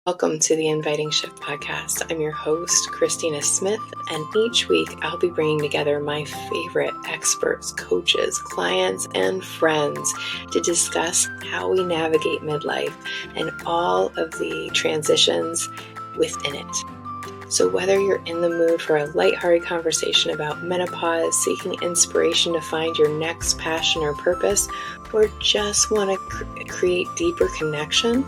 Welcome to the Inviting Shift podcast. I'm your host, Christina Smith, and each week I'll be bringing together my favorite experts, coaches, clients, and friends to discuss how we navigate midlife and all of the transitions within it. So whether you're in the mood for a lighthearted conversation about menopause, seeking inspiration to find your next passion or purpose, or just want to create deeper connection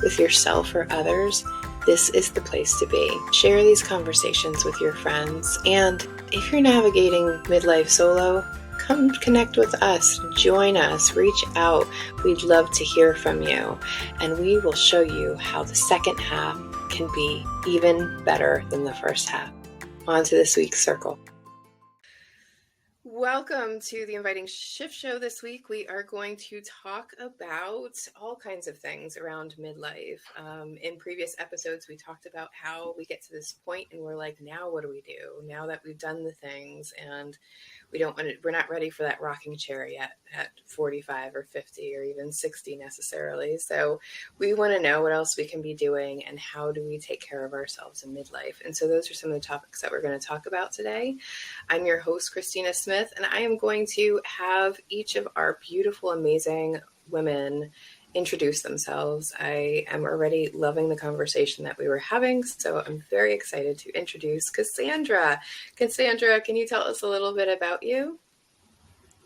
with yourself or others, this is the place to be. Share these conversations with your friends. And if you're navigating midlife solo, come connect with us, join us, reach out. We'd love to hear from you. And we will show you how the second half can be even better than the first half. On to this week's circle. Welcome to the Inviting Shift Show. This week we are going to talk about all kinds of things around midlife. In previous episodes, we talked about how we get to this point and we're like, now what do we do? Now that we've done the things and we're not ready for that rocking chair yet at 45 or 50 or even 60 necessarily. So we want to know what else we can be doing and how do we take care of ourselves in midlife. And so those are some of the topics that we're going to talk about today. I'm your host, Christina Smith, and I am going to have each of our beautiful, amazing women introduce themselves. I am already loving the conversation that we were having, so I'm very excited to introduce Cassandra. Cassandra, can you tell us a little bit about you?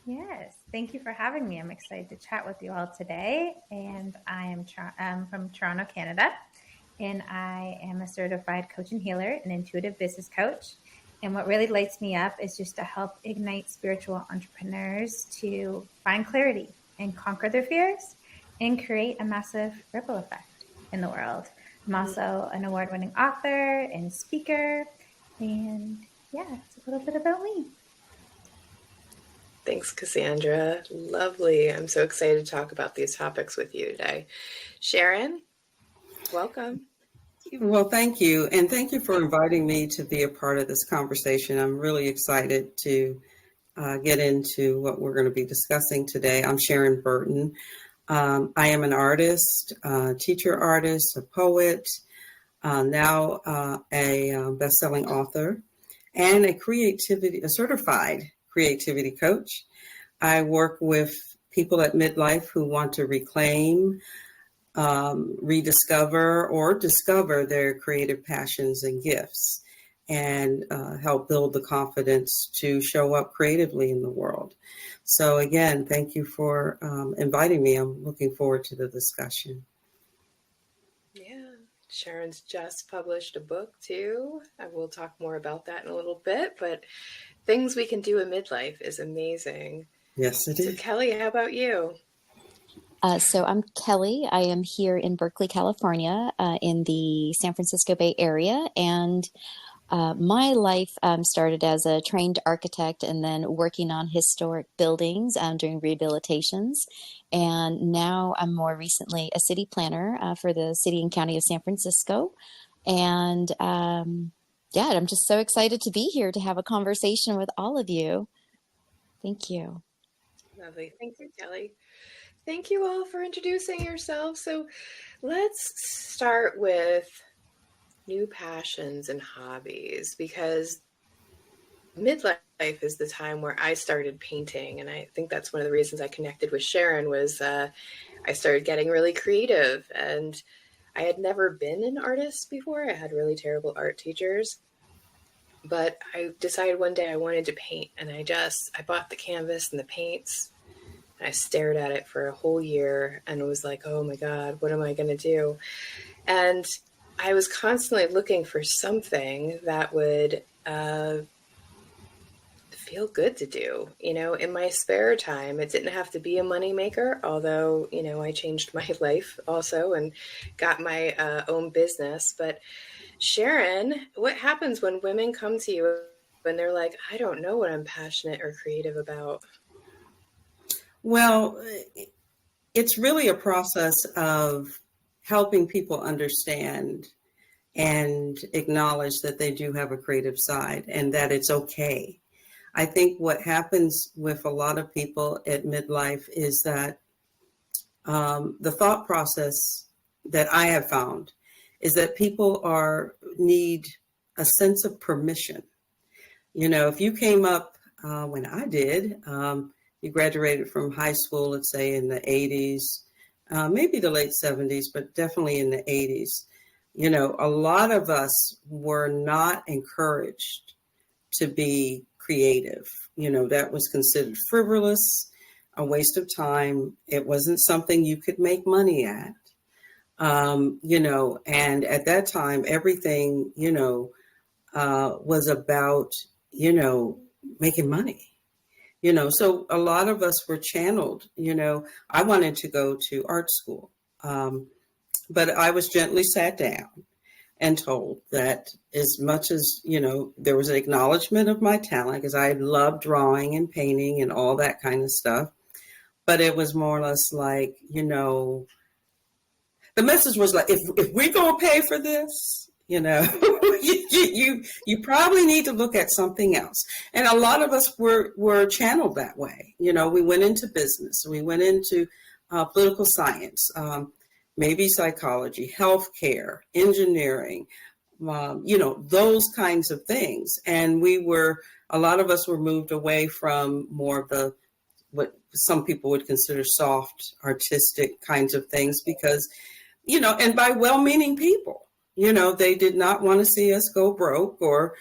Yes, thank you for having me. I'm excited to chat with you all today. And I am from Toronto, Canada, and I am a certified coach and healer, an intuitive business coach. And what really lights me up is just to help ignite spiritual entrepreneurs to find clarity and conquer their fears and create a massive ripple effect in the world. I'm also an award-winning author and speaker. And yeah, it's a little bit about me. Thanks, Cassandra. Lovely. I'm so excited to talk about these topics with you today. Sharon, welcome. Well, thank you. And thank you for inviting me to be a part of this conversation. I'm really excited to get into what we're going to be discussing today. I'm Sharon Burton. I am an artist, teacher artist, a poet, now a best-selling author, and a certified creativity coach. I work with people at midlife who want to reclaim, rediscover, or discover their creative passions and gifts, and help build the confidence to show up creatively in the world. So again, thank you for inviting me. I'm looking forward to the discussion. Yeah, Sharon's just published a book too. I will talk more about that in a little bit, but things we can do in midlife is amazing. Yes, it is. So Kelly, how about you? So I'm Kelly. I am here in Berkeley, California, in the San Francisco Bay Area. And my life started as a trained architect and then working on historic buildings, doing rehabilitations. And now I'm more recently a city planner for the city and county of San Francisco. And I'm just so excited to be here to have a conversation with all of you. Thank you. Lovely. Thank you, Kelly. Thank you all for introducing yourselves. So let's start with new passions and hobbies, because midlife is the time where I started painting. And I think that's one of the reasons I connected with Sharon was I started getting really creative. And I had never been an artist before. I had really terrible art teachers. But I decided one day I wanted to paint. And I bought the canvas and the paints. I stared at it for a whole year and was like, oh my God, what am I going to do? And I was constantly looking for something that would feel good to do, in my spare time. It didn't have to be a moneymaker, although, I changed my life also and got my own business. But Sharon, what happens when women come to you and they're like, I don't know what I'm passionate or creative about? Well, it's really a process of helping people understand and acknowledge that they do have a creative side and that it's okay. I think what happens with a lot of people at midlife is that the thought process that I have found is that people need a sense of permission. If you came up when I did, you graduated from high school, let's say in the 80s, maybe the late 70s, but definitely in the 80s. A lot of us were not encouraged to be creative. That was considered frivolous, a waste of time. It wasn't something you could make money at. And at that time, everything, was about, making money. So a lot of us were channeled. I wanted to go to art school, but I was gently sat down and told that as much as, there was an acknowledgement of my talent, because I loved drawing and painting and all that kind of stuff. But it was more or less like, the message was like, if we're going to pay for this, you probably need to look at something else. And a lot of us were channeled that way. We went into business, we went into political science, maybe psychology, healthcare, engineering, those kinds of things. And a lot of us were moved away from more of what some people would consider soft, artistic kinds of things because, and by well-meaning people, they did not want to see us go broke or,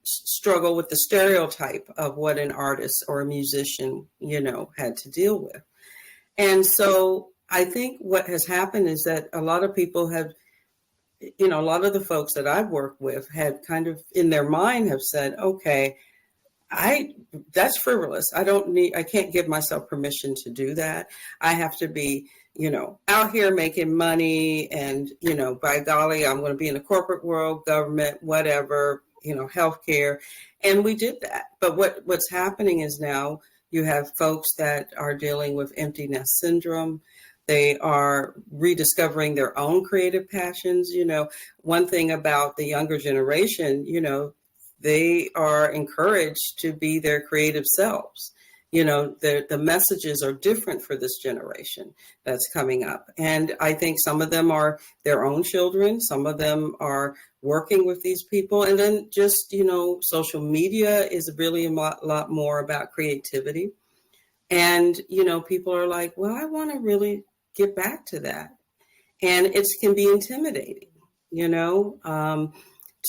struggle with the stereotype of what an artist or a musician, had to deal with. And so I think what has happened is that a lot of people have, a lot of the folks that I've worked with had kind of in their mind have said, okay, that's frivolous. I can't give myself permission to do that. I have to be, out here making money and, by golly, I'm going to be in the corporate world, government, whatever, healthcare. And we did that. But what's happening is now you have folks that are dealing with empty nest syndrome. They are rediscovering their own creative passions. One thing about the younger generation, they are encouraged to be their creative selves. The messages are different for this generation that's coming up. And I think some of them are their own children. Some of them are working with these people. And then just, social media is really a lot more about creativity. And, people are like, well, I want to really get back to that. And it can be intimidating,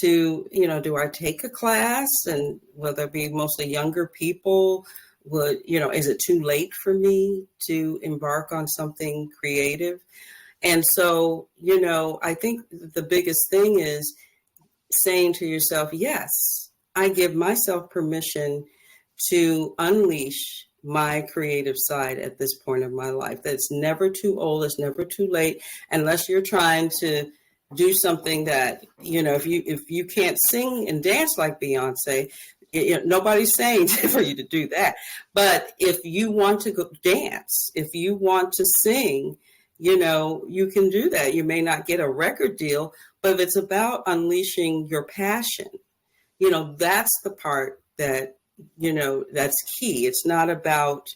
do I take a class, and will there be mostly younger people? Is it too late for me to embark on something creative? And so, I think the biggest thing is saying to yourself, yes, I give myself permission to unleash my creative side at this point of my life. That's never too old. It's never too late, unless you're trying to do something that, if you can't sing and dance like Beyonce, nobody's saying for you to do that. But if you want to go dance, if you want to sing, you can do that. You may not get a record deal, but if it's about unleashing your passion, that's the part that, that's key. It's not about,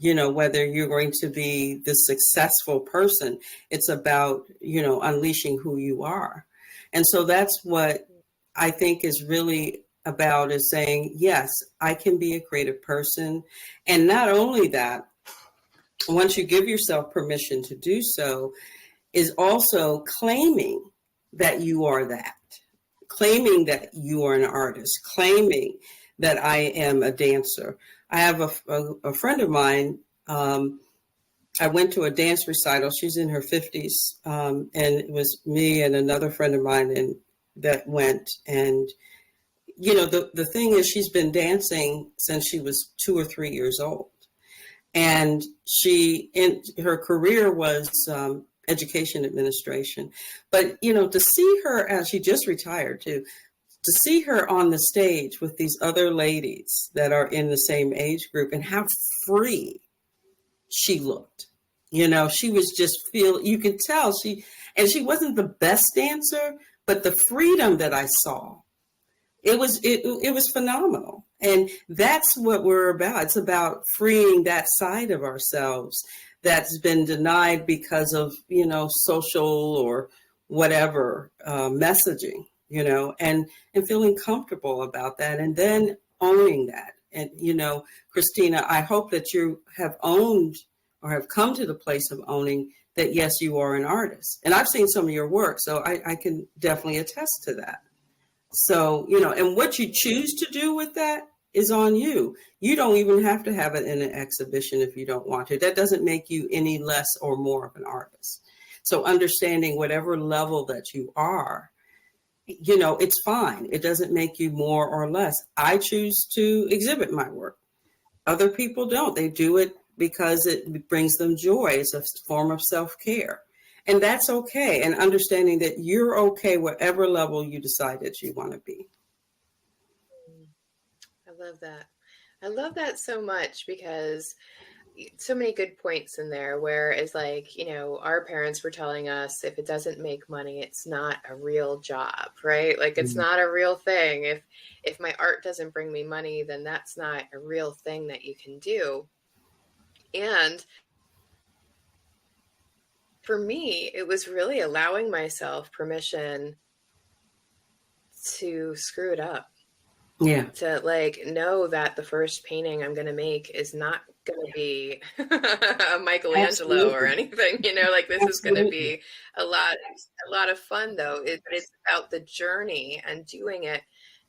whether you're going to be the successful person. It's about, unleashing who you are. And so that's what I think is really about, is saying, yes, I can be a creative person. And not only that, once you give yourself permission to do so, is also claiming that you are that, claiming that you are an artist, claiming that I am a dancer. I have a friend of mine. I went to a dance recital. She's in her 50s. And it was me and another friend of mine that went. And, the thing is, she's been dancing since she was 2 or 3 years old. And her career was education administration. But, to see her, as she just retired too, to see her on the stage with these other ladies that are in the same age group and how free she looked. She was just you could tell she wasn't the best dancer, but the freedom that I saw, it was phenomenal. And that's what we're about. It's about freeing that side of ourselves that's been denied because of, social or whatever messaging, and feeling comfortable about that, and then owning that. And, Christina, I hope that you have owned or have come to the place of owning that, yes, you are an artist. And I've seen some of your work, so I can definitely attest to that. So, and what you choose to do with that is on you. You don't even have to have it in an exhibition if you don't want to. That doesn't make you any less or more of an artist. So understanding whatever level that you are, it's fine. It doesn't make you more or less. I choose to exhibit my work. Other people don't. They do it because it brings them joy. It's a form of self-care. And that's okay. And understanding that you're okay whatever level you decide that you want to be. I love that. I love that so much, because so many good points in there where it's like, our parents were telling us if it doesn't make money, it's not a real job, right? Like it's not a real thing. If my art doesn't bring me money, then that's not a real thing that you can do. And for me, it was really allowing myself permission to screw it up. Yeah. To know that the first painting I'm going to make is not going to be a Michelangelo Absolutely. or anything, this Absolutely. Is going to be a lot of fun, though. It's about the journey and doing it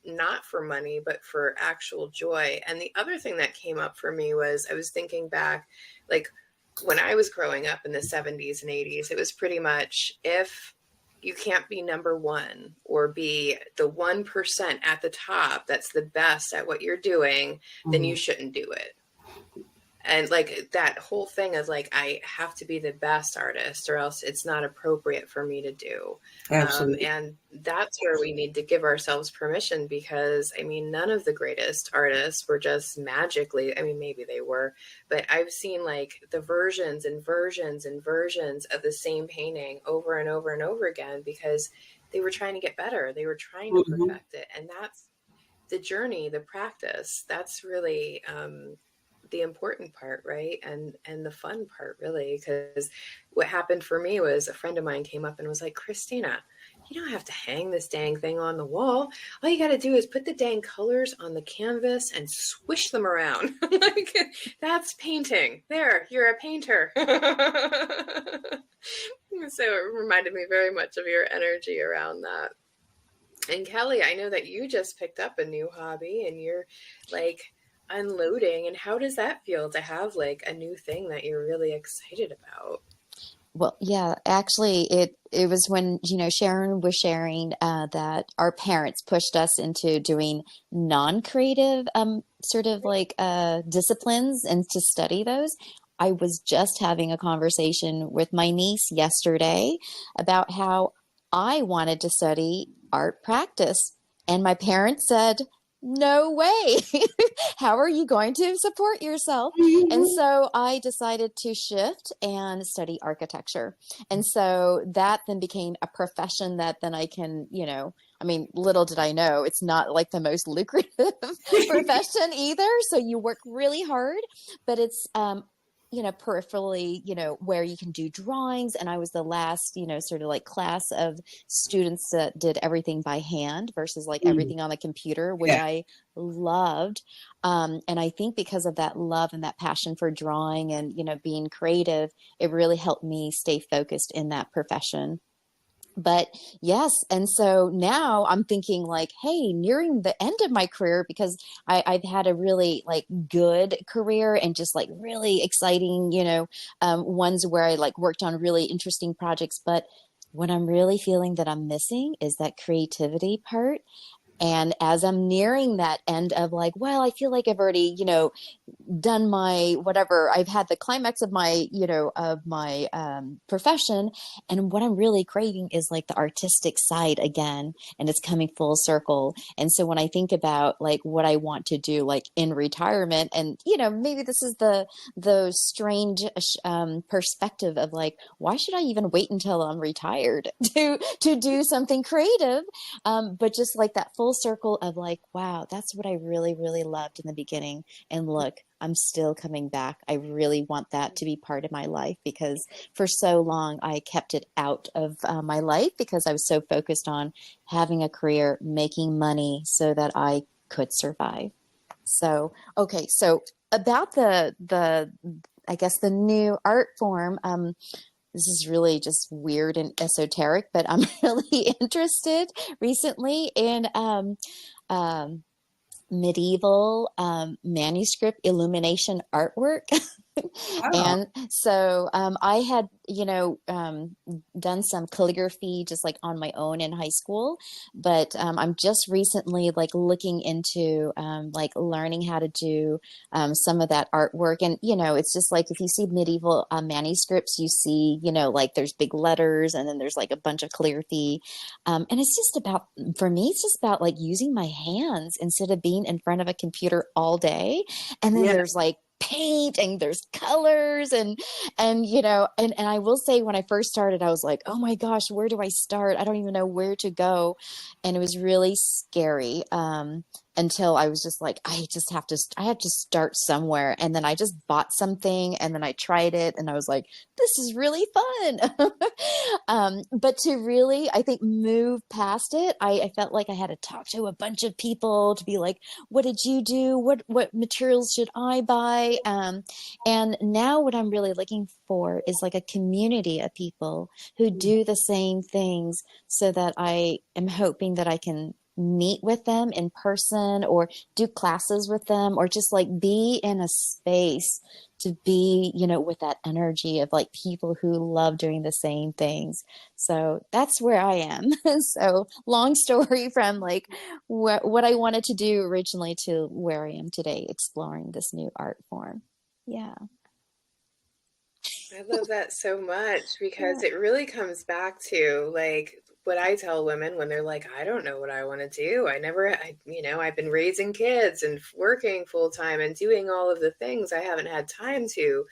not for money, but for actual joy. And the other thing that came up for me was I was thinking back, when I was growing up in the 70s and 80s, it was pretty much, if you can't be number one or be the 1% at the top that's the best at what you're doing, then you shouldn't do it. And that whole thing is I have to be the best artist or else it's not appropriate for me to do. Absolutely. And that's where we need to give ourselves permission, because none of the greatest artists were just magically, maybe they were, but I've seen the versions and versions and versions of the same painting over and over and over again, because they were trying to get better. They were trying to perfect it. And that's the journey, the practice. That's really, the important part, right? And the fun part, really, because what happened for me was a friend of mine came up and was like, Christina, you don't have to hang this dang thing on the wall. All you got to do is put the dang colors on the canvas and swish them around. That's painting. There, you're a painter. So it reminded me very much of your energy around that. And Kelly, I know that you just picked up a new hobby and you're unloading. And how does that feel to have a new thing that you're really excited about? Well, yeah, actually it was when, Sharon was sharing that our parents pushed us into doing non-creative disciplines and to study those. I was just having a conversation with my niece yesterday about how I wanted to study art practice. And my parents said, no way. How are you going to support yourself? And so I decided to shift and study architecture. And so that then became a profession that then I can, little did I know, it's not the most lucrative profession either. So you work really hard, but it's, peripherally, where you can do drawings. And I was the last, class of students that did everything by hand versus everything on the computer, which I loved. And I think because of that love and that passion for drawing and, being creative, it really helped me stay focused in that profession. But yes. And so now I'm thinking hey, nearing the end of my career, because I've had a really good career and just really exciting, ones where I worked on really interesting projects. But what I'm really feeling that I'm missing is that creativity part. And as I'm nearing that end of I feel like I've already, done my whatever, I've had the climax of my, profession. And what I'm really craving is the artistic side again, and it's coming full circle. And so when I think about what I want to do in retirement, and maybe this is the strange perspective of why should I even wait until I'm retired to do something creative? But just that full full circle of like, wow, that's what I really, really loved in the beginning. And look, I'm still coming back. I really want that to be part of my life, because for so long I kept it out of my life because I was so focused on having a career, making money so that I could survive. So, okay. So about the I guess the new art form, this is really just weird and esoteric, but I'm really interested recently in um, medieval manuscript illumination artwork. Oh, And so I had, done some calligraphy just like on my own in high school, but I'm just recently like looking into like learning how to do some of that artwork. And, it's just like if you see medieval manuscripts, you see, like there's big letters and then there's like a bunch of calligraphy. And it's just about, for me, it's just about like using my hands instead of being in front of a computer all day. And then yeah. there's like paint and there's colors and I will say when I first started, I was like, oh my gosh, where do I start? I don't even know where to go. And it was really scary. Until I was just like, I have to start somewhere. And then I just bought something and then I tried it and I was like, this is really fun. But to really, I think, move past it, I felt like I had to talk to a bunch of people to be like, what did you do? What materials should I buy? And now what I'm really looking for is like a community of people who do the same things, so that I am hoping that I can meet with them in person or do classes with them, or just like be in a space to be, with that energy of like people who love doing the same things. So that's where I am. So long story from like what I wanted to do originally to where I am today, exploring this new art form. Yeah. I love that so much, Yeah. because it really comes back to like what I tell women when they're like, I don't know what I want to do. I've been raising kids and working full time and doing all of the things. I haven't had time to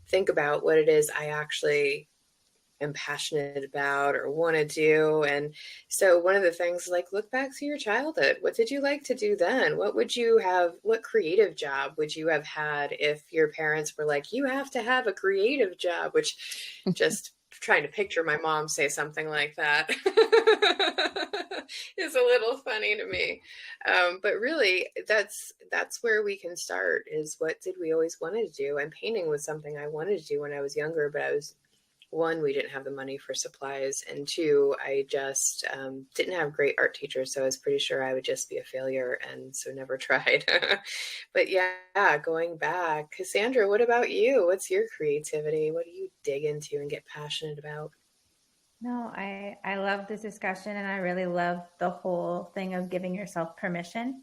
think about what it is I actually am passionate about or want to do. And so one of the things, like, look back to your childhood. What did you like to do then? What creative job would you have had if your parents were like, you have to have a creative job, which just trying to picture my mom say something like that is a little funny to me. But really, that's where we can start, is what did we always want to do? And painting was something I wanted to do when I was younger, but one, we didn't have the money for supplies, and two, I just didn't have great art teachers, so I was pretty sure I would just be a failure, and so never tried. But yeah, going back, Cassandra, what about you? What's your creativity? What do you dig into and get passionate about? No, I love this discussion, and I really love the whole thing of giving yourself permission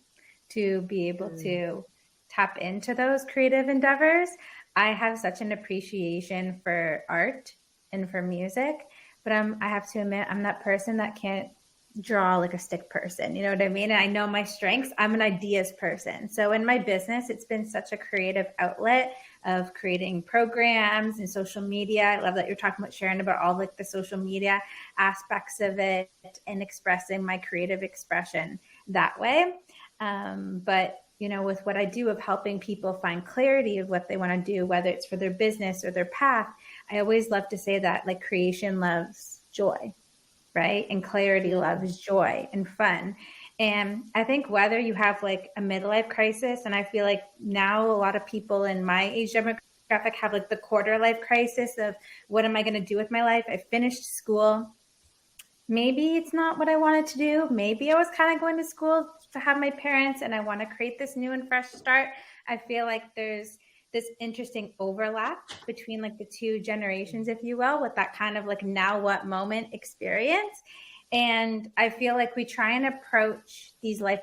to be able to tap into those creative endeavors. I have such an appreciation for art and for music, but I have to admit, I'm that person that can't draw like a stick person. You know what I mean? And I know my strengths. I'm an ideas person. So in my business, it's been such a creative outlet of creating programs and social media. I love that you're talking about, Sharon, about all like the social media aspects of it and expressing my creative expression that way. But with what I do of helping people find clarity of what they want to do, whether it's for their business or their path, I always love to say that like creation loves joy, right? And clarity loves joy and fun. And I think whether you have like a midlife crisis, and I feel like now a lot of people in my age demographic have like the quarter life crisis of what am I going to do with my life? I finished school. Maybe it's not what I wanted to do. Maybe I was kind of going to school to have my parents and I want to create this new and fresh start. I feel like there's this interesting overlap between like the two generations, if you will, with that kind of like now what moment experience. And I feel like we try and approach these life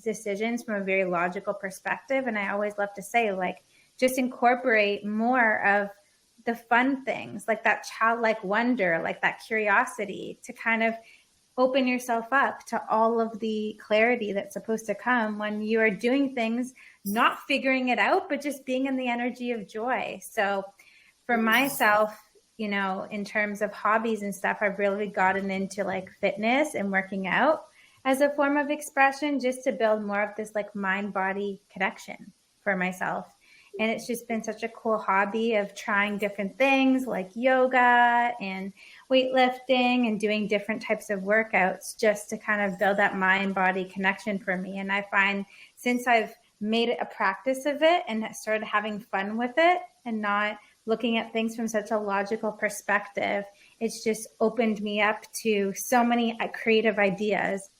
decisions from a very logical perspective. And I always love to say, like, just incorporate more of the fun things, like that childlike wonder, like that curiosity, to kind of open yourself up to all of the clarity that's supposed to come when you are doing things, not figuring it out, but just being in the energy of joy. So for myself, in terms of hobbies and stuff, I've really gotten into like fitness and working out. as a form of expression, just to build more of this like mind body connection for myself. And it's just been such a cool hobby of trying different things like yoga and weightlifting and doing different types of workouts just to kind of build that mind body connection for me. And I find since I've made it a practice of it and started having fun with it and not looking at things from such a logical perspective, it's just opened me up to so many creative ideas,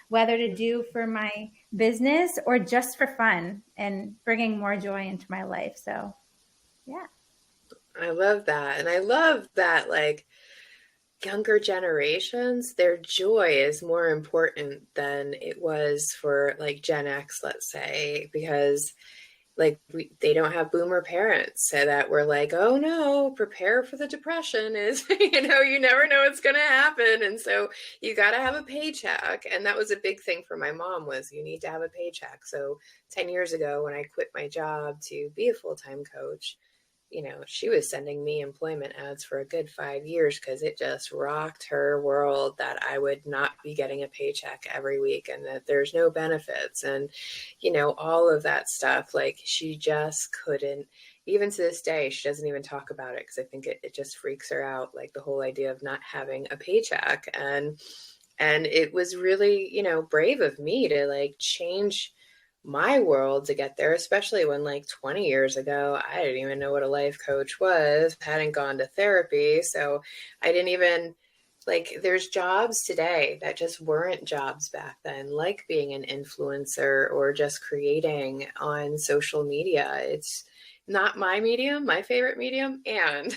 whether to do for my business or just for fun and bringing more joy into my life. So, yeah. I love that. And I love that, like, younger generations, their joy is more important than it was for like Gen X, let's say, because like they don't have boomer parents so that we're like, oh no, prepare for the depression is, you never know what's going to happen. And so you got to have a paycheck. And that was a big thing for my mom, was you need to have a paycheck. So 10 years ago, when I quit my job to be a full-time coach, she was sending me employment ads for a good 5 years because it just rocked her world that I would not be getting a paycheck every week and that there's no benefits and, all of that stuff. Like, she just couldn't, even to this day, she doesn't even talk about it because I think it just freaks her out, like the whole idea of not having a paycheck. And it was really, brave of me to like change my world to get there, especially when like 20 years ago, I didn't even know what a life coach was, hadn't gone to therapy. So I didn't even there's jobs today that just weren't jobs back then, like being an influencer or just creating on social media. It's not my medium, my favorite medium. And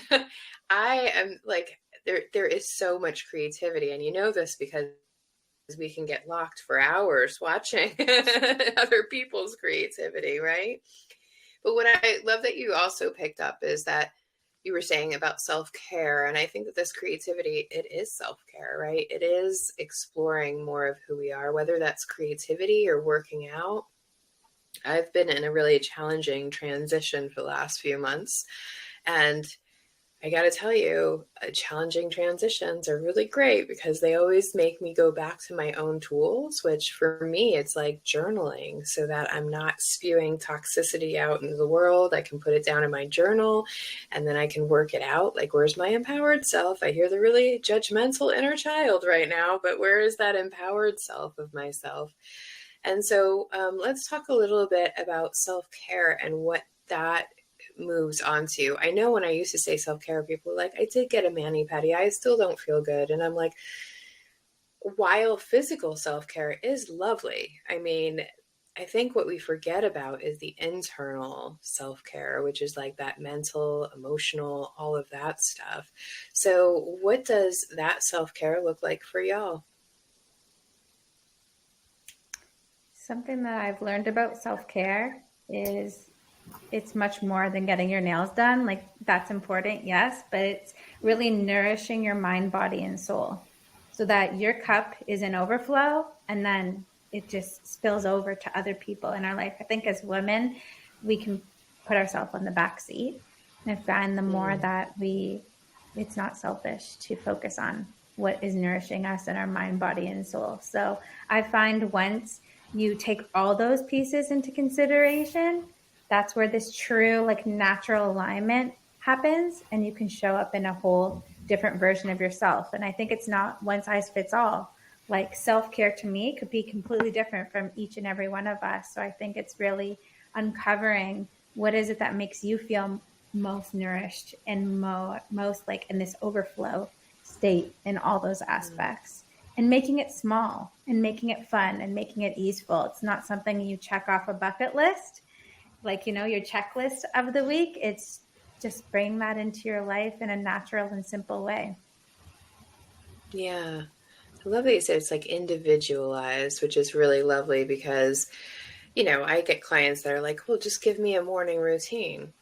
I am like, there is so much creativity. And this because we can get locked for hours watching other people's creativity, right? But what I love that you also picked up is that you were saying about self-care. And I think that this creativity, it is self-care, right? It is exploring more of who we are, whether that's creativity or working out. I've been in a really challenging transition for the last few months. And I got to tell you, challenging transitions are really great because they always make me go back to my own tools, which for me, it's like journaling so that I'm not spewing toxicity out into the world. I can put it down in my journal and then I can work it out. Like, where's my empowered self? I hear the really judgmental inner child right now, but where is that empowered self of myself? And so let's talk a little bit about self-care and what that moves onto. I know when I used to say self-care, people were like, I did get a mani-pedi, I still don't feel good. And I'm like, while physical self-care is lovely, I mean, I think what we forget about is the internal self-care, which is like that mental, emotional, all of that stuff. So what does that self-care look like for y'all? Something that I've learned about self-care is it's much more than getting your nails done. Like, that's important, yes, but it's really nourishing your mind, body, and soul so that your cup is in overflow and then it just spills over to other people in our life. I think as women, we can put ourselves on the back seat and find the more that it's not selfish to focus on what is nourishing us in our mind, body, and soul. So I find once you take all those pieces into consideration, that's where this true, like, natural alignment happens, and you can show up in a whole different version of yourself. And I think it's not one size fits all. Like, self-care to me could be completely different from each and every one of us. So I think it's really uncovering what is it that makes you feel most nourished and most like in this overflow state in all those aspects. And making it small and making it fun and making it easeful. It's not something you check off a bucket list, like, your checklist of the week. It's just bring that into your life in a natural and simple way. Yeah. I love that you said it's like individualized, which is really lovely because, I get clients that are like, well, just give me a morning routine.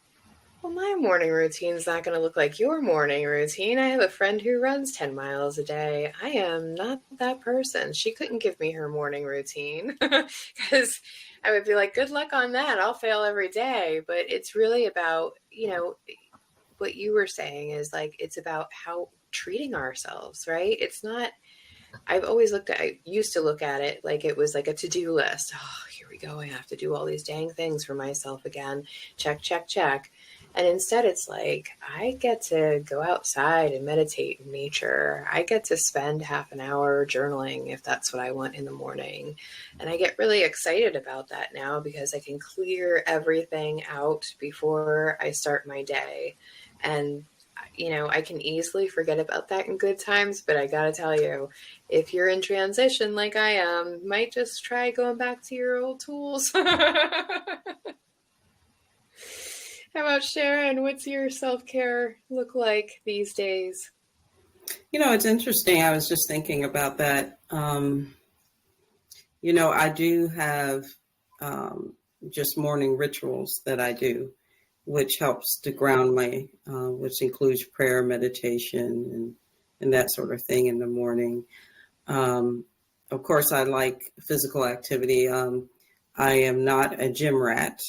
Well, my morning routine is not going to look like your morning routine. I have a friend who runs 10 miles a day. I am not that person. She couldn't give me her morning routine because I would be like, good luck on that. I'll fail every day. But it's really about, what you were saying is like, it's about how treating ourselves, right? It's not I used to look at it like it was like a to-do list. Oh, here we go. I have to do all these dang things for myself again. Check, check, check. And instead it's like, I get to go outside and meditate in nature. I get to spend half an hour journaling if that's what I want in the morning. And I get really excited about that now because I can clear everything out before I start my day. And I can easily forget about that in good times, but I gotta tell you, if you're in transition like I am, might just try going back to your old tools. How about Sharon? What's your self-care look like these days? It's interesting. I was just thinking about that. I do have just morning rituals that I do, which helps to ground which includes prayer, meditation, and that sort of thing in the morning. Of course, I like physical activity. I am not a gym rat.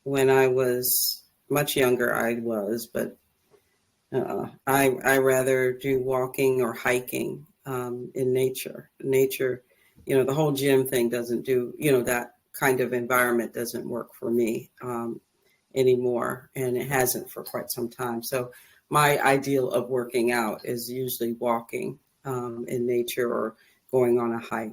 When I was much younger, I was, but I rather do walking or hiking in nature. Nature, the whole gym thing doesn't do, that kind of environment doesn't work for me anymore, and it hasn't for quite some time. So my ideal of working out is usually walking in nature or going on a hike,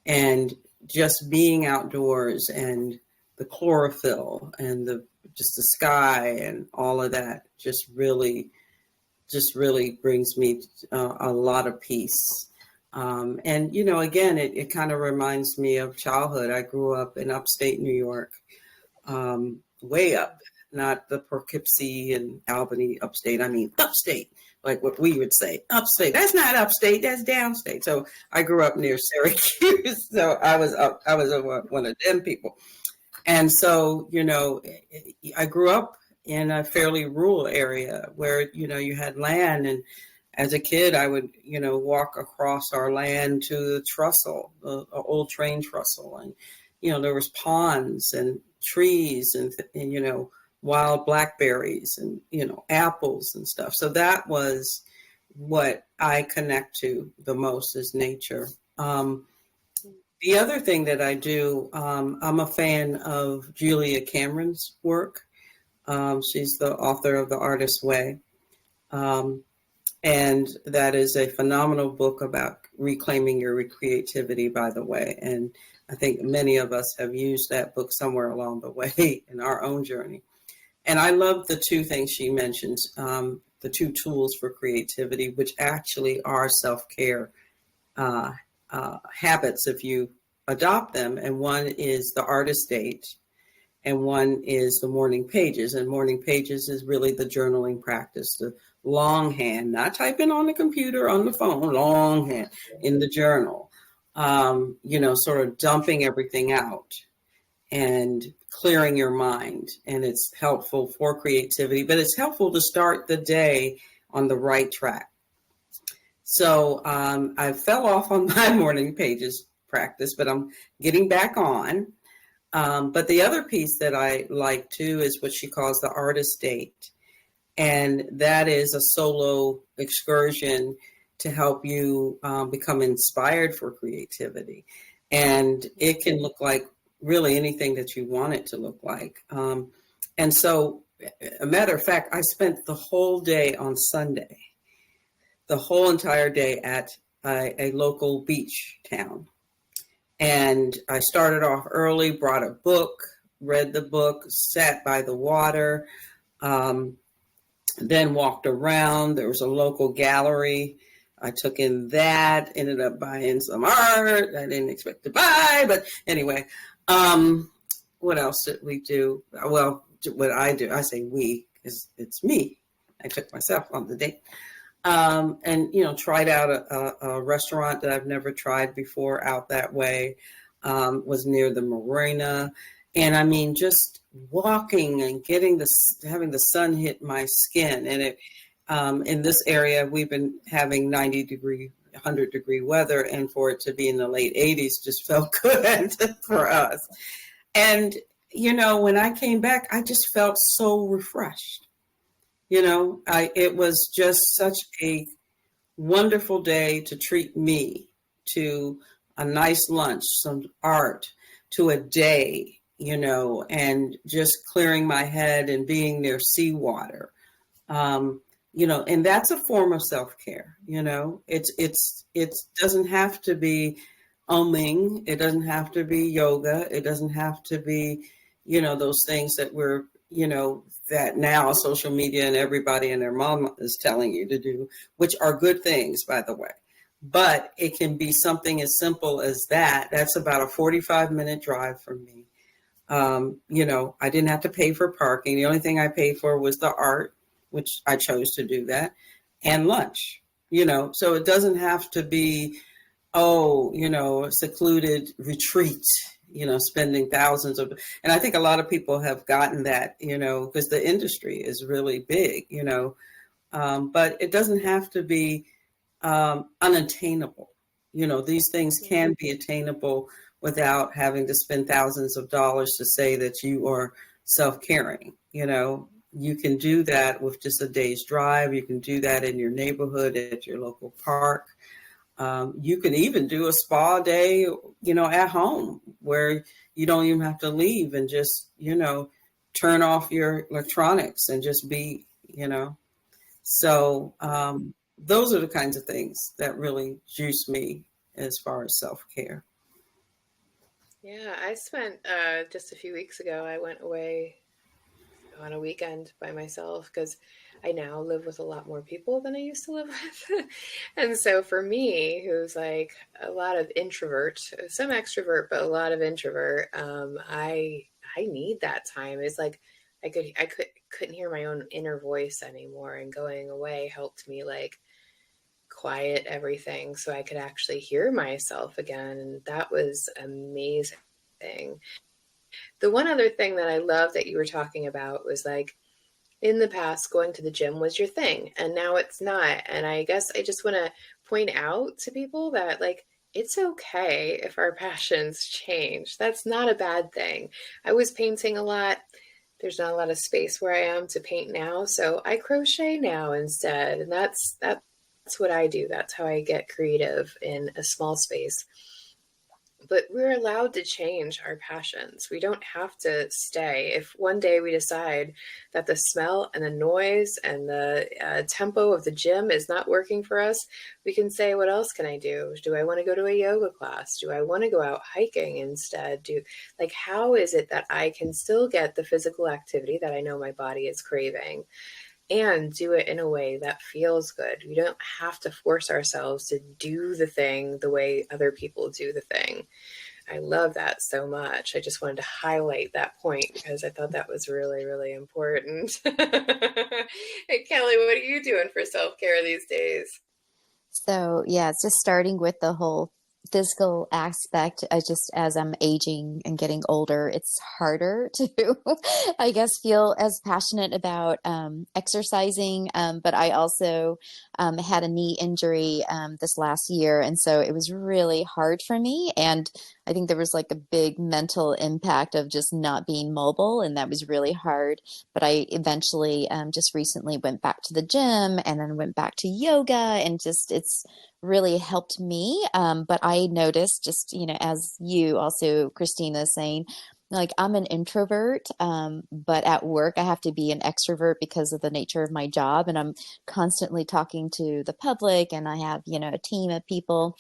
and just being outdoors and the chlorophyll and just the sky and all of that just really brings me a lot of peace. And again, it kind of reminds me of childhood. I grew up in upstate New York, way up, not the Poughkeepsie and Albany upstate. I mean upstate, like what we would say, upstate. That's not upstate, that's downstate. So I grew up near Syracuse. So I was one of them people. And so, I grew up in a fairly rural area where, you had land. And as a kid, I would, walk across our land to the trestle, the old train trestle. And, there was ponds and trees and wild blackberries and, apples and stuff. So that was what I connect to the most is nature. The other thing that I do, I'm a fan of Julia Cameron's work. She's the author of The Artist's Way. And that is a phenomenal book about reclaiming your creativity, by the way. And I think many of us have used that book somewhere along the way in our own journey. And I love the two things she mentions, the two tools for creativity, which actually are self-care habits if you adopt them. And one is the artist date, and one is the morning pages. And morning pages is really the journaling practice, the longhand, not typing on the computer, on the phone, longhand in the journal, sort of dumping everything out and clearing your mind. And it's helpful for creativity, but it's helpful to start the day on the right track. So I fell off on my morning pages practice, but I'm getting back on. But the other piece that I like too is what she calls the artist date. And that is a solo excursion to help you become inspired for creativity. And it can look like really anything that you want it to look like. And so, a matter of fact, I spent the whole day on Sunday, the whole entire day at a local beach town. And I started off early, brought a book, read the book, sat by the water, then walked around. There was a local gallery. I took in that, ended up buying some art I didn't expect to buy. But anyway, what else did we do? Well, what I do, I say we, because it's me. I took myself on the date. And, tried out a restaurant that I've never tried before out that way, was near the marina. And I mean, just walking and having the sun hit my skin. And it, in this area, we've been having 90-degree, 100-degree weather, and for it to be in the late 80s just felt good for us. And, when I came back, I just felt so refreshed. It was just such a wonderful day to treat me, to a nice lunch, some art, to a day, and just clearing my head and being near seawater. And that's a form of self-care. It doesn't have to be umming. It doesn't have to be yoga. It doesn't have to be, those things that that now social media and everybody and their mom is telling you to do, which are good things, by the way. But it can be something as simple as that. That's about a 45-minute drive from me. I didn't have to pay for parking. The only thing I paid for was the art, which I chose to do that, and lunch, so it doesn't have to be, a secluded retreat, spending thousands of, and I think a lot of people have gotten that, because the industry is really big, but it doesn't have to be unattainable. These things can be attainable without having to spend thousands of dollars to say that you are self-caring. You can do that with just a day's drive. You can do that in your neighborhood, at your local park. You can even do a spa day, at home, where you don't even have to leave and just, turn off your electronics and just be, So those are the kinds of things that really juice me as far as self-care. Yeah, I spent just a few weeks ago, I went away on a weekend by myself because I now live with a lot more people than I used to live with. And so for me, who's like a lot of introvert, some extrovert, but a lot of introvert, I need that time. It's like I couldn't hear my own inner voice anymore, and going away helped me like quiet everything so I could actually hear myself again. And that was amazing. The one other thing that I love that you were talking about was like, in the past, going to the gym was your thing, and now it's not. And I guess I just want to point out to people that, like, it's okay if our passions change. That's not a bad thing. I was painting a lot. There's not a lot of space where I am to paint now, so I crochet now instead. And that's what I do. That's how I get creative in a small space. But we're allowed to change our passions. We don't have to stay. If one day we decide that the smell and the noise and the tempo of the gym is not working for us, we can say, what else can I do? Do I want to go to a yoga class? Do I want to go out hiking instead? How is it that I can still get the physical activity that I know my body is craving, and do it in a way that feels good? We don't have to force ourselves to do the thing the way other people do the thing. I love that so much. I just wanted to highlight that point because I thought that was really, really important. Hey, Kelly, what are you doing for self-care these days? So yeah, it's just starting with the whole physical aspect. As I'm aging and getting older, it's harder to, I guess, feel as passionate about exercising. But I also had a knee injury this last year, and so it was really hard for me. And I think there was like a big mental impact of just not being mobile, and that was really hard. But I eventually just recently went back to the gym, and then went back to yoga, and just it's really helped me. But I noticed, just, as you also, Christina, saying, like, I'm an introvert, but at work I have to be an extrovert because of the nature of my job. And I'm constantly talking to the public, and I have, a team of people.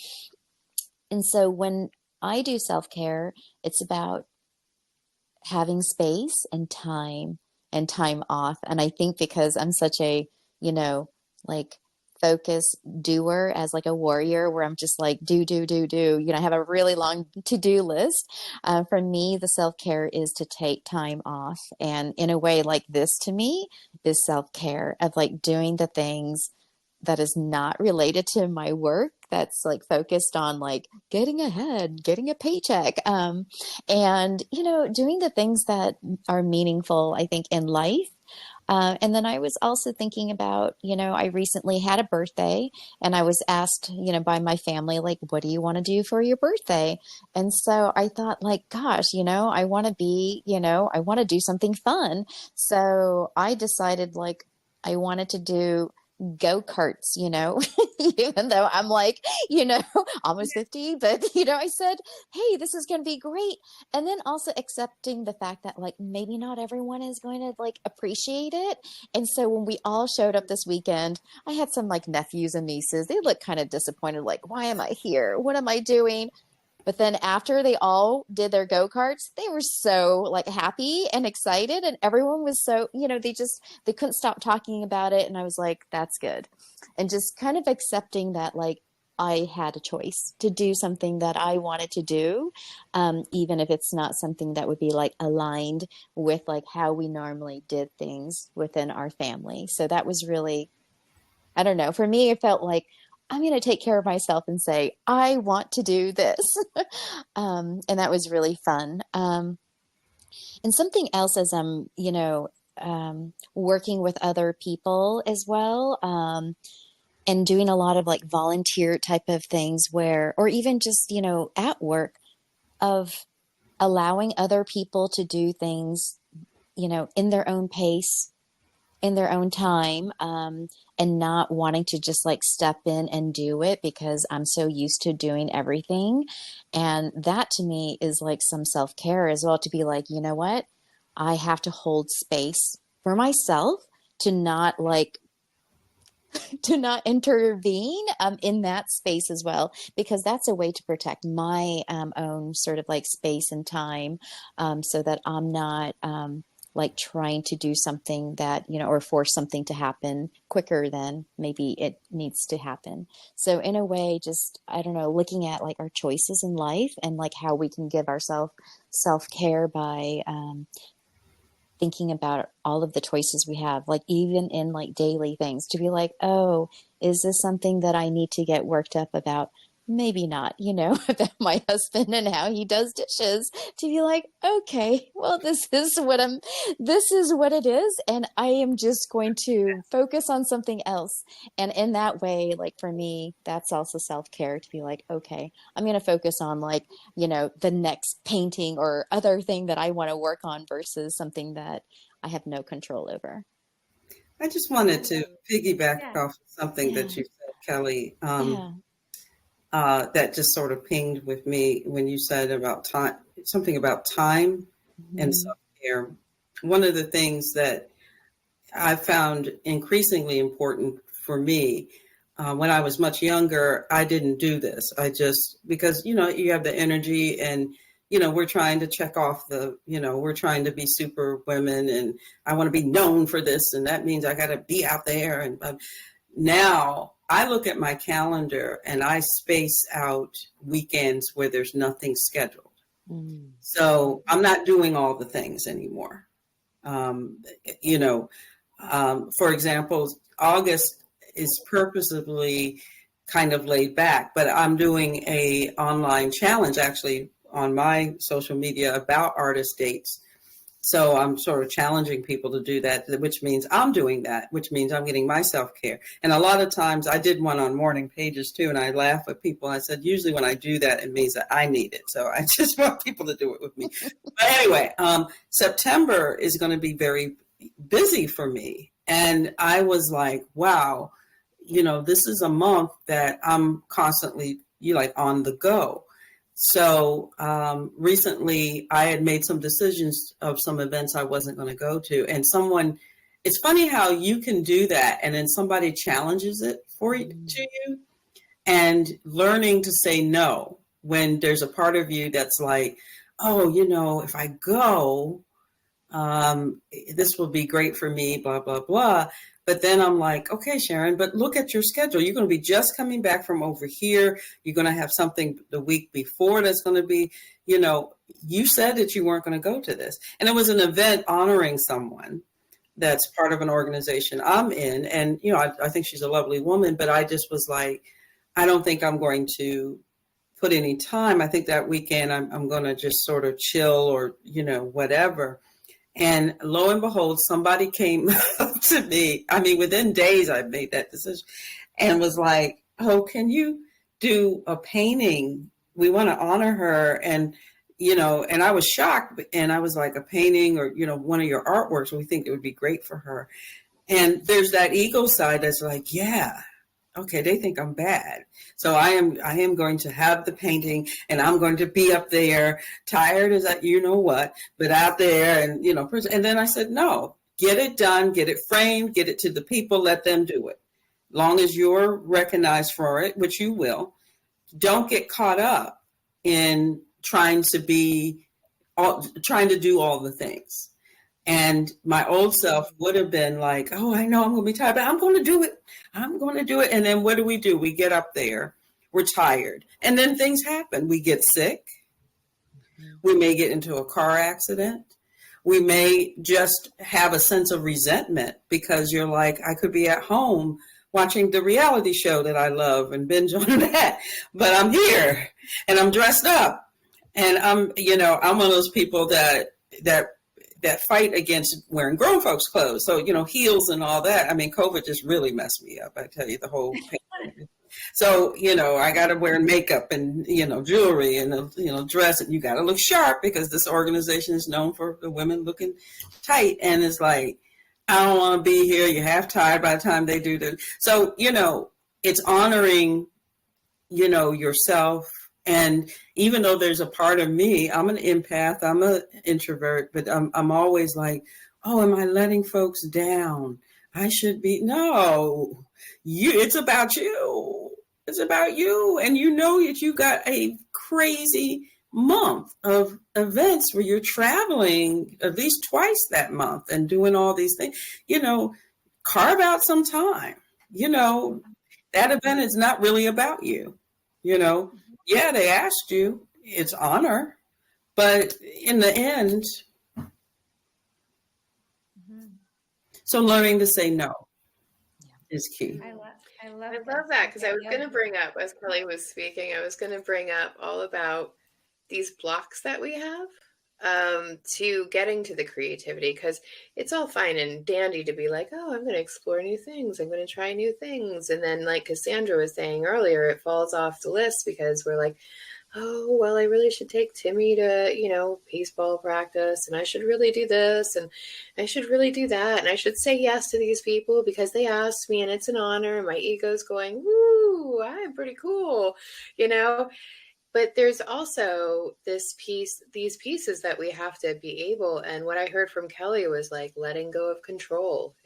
And so when I do self-care, it's about having space and time off. And I think because I'm such a, like, focus doer, as like a warrior, where I'm just like, do, I have a really long to-do list. For me, the self-care is to take time off. And in a way, like, this to me is self-care, of like doing the things that is not related to my work, that's like focused on like getting ahead, getting a paycheck, and doing the things that are meaningful, I think, in life. And then I was also thinking about, I recently had a birthday, and I was asked, by my family, like, what do you want to do for your birthday? And so I thought, like, gosh, I want to be, I want to do something fun. So I decided, like, I wanted to do go-karts, even though I'm like, almost 50, but, I said, hey, this is going to be great. And then also accepting the fact that like, maybe not everyone is going to like appreciate it. And so when we all showed up this weekend, I had some like nephews and nieces, they looked kind of disappointed, like, why am I here? What am I doing? But then after they all did their go-karts, they were so like happy and excited, and everyone was so, they couldn't stop talking about it. And I was like, that's good. And just kind of accepting that like I had a choice to do something that I wanted to do, even if it's not something that would be like aligned with like how we normally did things within our family. So that was really, I don't know, for me, it felt like I'm going to take care of myself and say, I want to do this. And that was really fun. And something else as I'm, working with other people as well, and doing a lot of like volunteer type of things or even just, at work, of allowing other people to do things, in their own pace, in their own time, and not wanting to just like step in and do it because I'm so used to doing everything. And that to me is like some self-care as well, to be like, you know what, I have to hold space for myself to not intervene in that space as well, because that's a way to protect my own sort of like space and time, so that I'm not like trying to do something that, or force something to happen quicker than maybe it needs to happen. So in a way, just, I don't know, looking at like our choices in life and like how we can give ourselves self-care by thinking about all of the choices we have, like even in like daily things, to be like, oh, is this something that I need to get worked up about? Maybe not, about my husband and how he does dishes, to be like, okay, well, this is what it is. And I am just going to focus on something else. And in that way, like for me, that's also self-care, to be like, okay, I'm going to focus on like, the next painting or other thing that I want to work on versus something that I have no control over. I just wanted to piggyback off something that you said, Kelly. That just sort of pinged with me when you said about time, something about time and self-care. One of the things that I found increasingly important for me, when I was much younger, I didn't do this. Because, you have the energy and, we're trying to check off we're trying to be super women, and I want to be known for this. And that means I got to be out there. And now I look at my calendar and I space out weekends where there's nothing scheduled. So I'm not doing all the things anymore. For example, August is purposefully kind of laid back, but I'm doing a online challenge actually on my social media about artist dates. So I'm sort of challenging people to do that, which means I'm doing that, which means I'm getting my self-care. And a lot of times I did one on morning pages too, and I laugh at people. I said, usually when I do that, it means that I need it. So I just want people to do it with me. But anyway, September is going to be very busy for me. And I was like, wow, this is a month that I'm constantly on the go. So recently I had made some decisions of some events I wasn't going to go to. And it's funny how you can do that and then somebody challenges it to you, and learning to say no when there's a part of you that's like, oh, if I go, this will be great for me, blah, blah, blah. But then I'm like, okay, Sharon, but look at your schedule. You're going to be just coming back from over here. You're going to have something the week before that's going to be, you said that you weren't going to go to this. And it was an event honoring someone that's part of an organization I'm in. And, I think she's a lovely woman, but I just was like, I don't think I'm going to put any time. I think that weekend I'm going to just sort of chill or, whatever. And lo and behold, somebody came up to me. I mean, within days, I made that decision and was like, oh, can you do a painting? We want to honor her. And, and I was shocked. And I was like, a painting or, one of your artworks, we think it would be great for her. And there's that ego side that's like, yeah, okay, they think I'm bad. So I am going to have the painting and I'm going to be up there tired as that, you know what, but out there and, you know, and then I said, no, get it done, get it framed, get it to the people, let them do it. Long as you're recognized for it, which you will, don't get caught up in trying to do all the things. And my old self would have been like, oh, I know I'm going to be tired, but I'm going to do it. I'm going to do it. And then what do? We get up there, we're tired. And then things happen. We get sick. We may get into a car accident. We may just have a sense of resentment because you're like, I could be at home watching the reality show that I love and binge on that, but I'm here and I'm dressed up. And I'm one of those people that fight against wearing grown folks' clothes. So, heels and all that. I mean, COVID just really messed me up. I tell you, the whole pandemic. So, I got to wear makeup and, jewelry and, dress. And you got to look sharp because this organization is known for the women looking tight. And it's like, I don't want to be here. You're half tired by the time they do this. So, it's honoring, yourself. And even though there's a part of me, I'm an empath, I'm an introvert, but I'm always like, oh, am I letting folks down? I should be. No, it's about you. It's about you. And that you got a crazy month of events where you're traveling at least twice that month and doing all these things. Carve out some time. That event is not really about you. Yeah, they asked you. It's honor. But in the end, so learning to say no is key. I love that because I was going to bring up, as Kelly was speaking, I was going to bring up all about these blocks that we have to getting to the creativity, because it's all fine and dandy to be like, oh, I'm going to explore new things. I'm going to try new things. And then like Cassandra was saying earlier, it falls off the list because we're like, oh, well, I really should take Timmy to, baseball practice, and I should really do this, and I should really do that, and I should say yes to these people because they asked me, and it's an honor, and my ego's going, woo, I'm pretty cool, But there's also these pieces that we have to be able, and what I heard from Kelly was like letting go of control